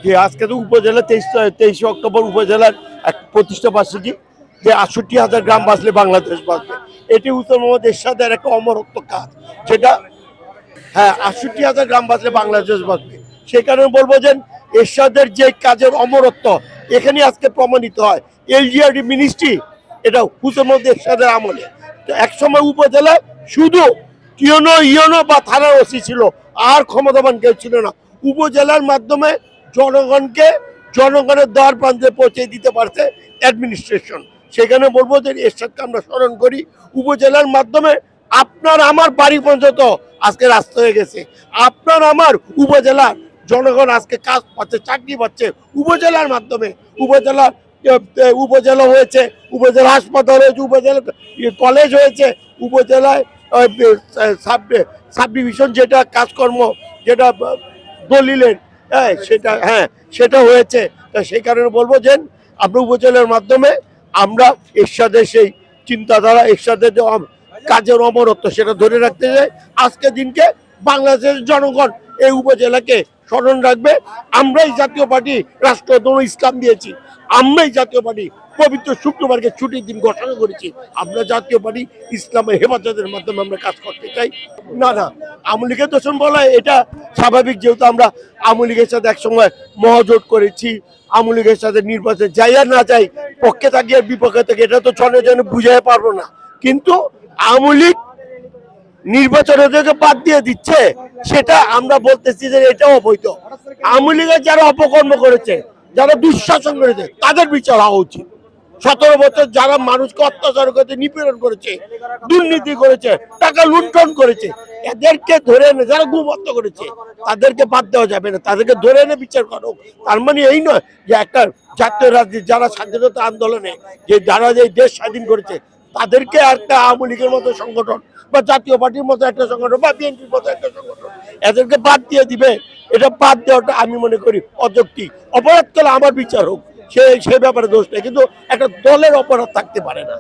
যে আজকে তো উপজেলা 23 অক্টোবর উপজেলার এক প্রতিষ্ঠা বার্ষিকী, যে ৬৮,০০০ গ্রাম বাঁচলে বাংলাদেশ বাঁচবে। এটি হুসেন মোহাম্মদ এরশাদের একটা অমরত্ব কাজ, যেটা হ্যাঁ ৬৮,০০০ গ্রাম বাঁচলে বাংলাদেশ বাঁচবে। সেই কারণে বলবো যে এরশাদের যে কাজের অমরত্ব এখানে আজকে প্রমাণিত হয়। এলজিআরডি মিনিস্ট্রি এটা হুসেন মোহাম্মদ এরশাদের আমলে। তো একসময় উপজেলায় শুধু ইয়নো বা থানার ওসি ছিল, আর ক্ষমতাবান কেউ ছিল না। উপজেলার মাধ্যমে জনগণের দ্বার প্রান্তে পৌঁছে দিতে পারছে অ্যাডমিনিস্ট্রেশন। সেখানে বলবো যে এরশাদকে আমরা স্মরণ করি। উপজেলার মাধ্যমে আপনার আমার বাড়ি পর্যন্ত আজকে রাস্তা হয়ে গেছে। আপনার আমার উপজেলার জনগণ আজকে কাজ পাচ্ছে, চাকরি পাচ্ছে উপজেলার মাধ্যমে। উপজেলা হয়েছে, উপজেলা হাসপাতাল হয়েছে, উপজেলা কলেজ হয়েছে, উপজেলায় সাব ডিভিশন যেটা কাজকর্ম, যেটা দলিলের, সেটা হয়েছে। তা সেই কারণে বলবো যে আমরা উপজেলার মাধ্যমে আমরা এরশাদের সেই চিন্তাধারা, এরশাদের যে কাজের অমরত্ব সেটা ধরে রাখতে চাই। আজকে দিনকে বাংলাদেশের জনগণ এই উপজেলাকে স্মরণ রাখবে। আমরাই জাতীয় পার্টি রাষ্ট্রধর্ম ইসলাম দিয়েছি, আমরাই জাতীয় পার্টি পবিত্র শুক্রবারকে ছুটির দিন ঘোষণা করেছি। আমরা জাতীয় পার্টি ইসলামের হেফাজতের মাধ্যমে আমরা কাজ করতে চাই। না আওয়ামী লীগের দোষণ বলা এটা স্বাভাবিক, যেহেতু আমরা আওয়ামী লীগের সাথে একসময় মহাজোট করেছি। আওয়ামী লীগের সাথে নির্বাচন যাই আর না যাই, পক্ষে থাকি আর বিপক্ষে থাকি, এটা তো জনে বুঝাই পারবো না। কিন্তু আওয়ামী লীগ নির্বাচনে থেকে বাদ দিয়ে দিচ্ছে, সেটা আমরা বলতেছি যে এটাও অবৈধ। আওয়ামী লীগের যারা অপকর্ম করেছে, যারা দুঃশাসন করেছে, তাদের বিচার হওয়া উচিত। 17 বছর যারা মানুষকে অত্যাচার করেছে, নিপীড়ন করেছে, দুর্নীতি করেছে, টাকা লুণ্ঠন করেছে, এদেরকে ধরে এনে, যারা গুম হত্যা করেছে তাদেরকে বাদ দেওয়া যাবে না, তাদেরকে ধরে এনে বিচার করো। তার মানে এই নয় যে একটা জাতীয় রাজনীতি যারা স্বাধীনতা আন্দোলনে যারা যে দেশ স্বাধীন করেছে তাদেরকে একটা আওয়ামী লীগের মতো সংগঠন বা জাতীয় পার্টির মতো একটা সংগঠন বা বিএনপির মতো একটা সংগঠন এদেরকে বাদ দিয়ে দিবে। এটা বাদ দেওয়াটা আমি মনে করি অযৌক্তিক। অপরাধ করলে আমার বিচার হোক, সে ব্যাপারে দোষ নেই, কিন্তু একটা দলের অপরাধ থাকতে পারে না।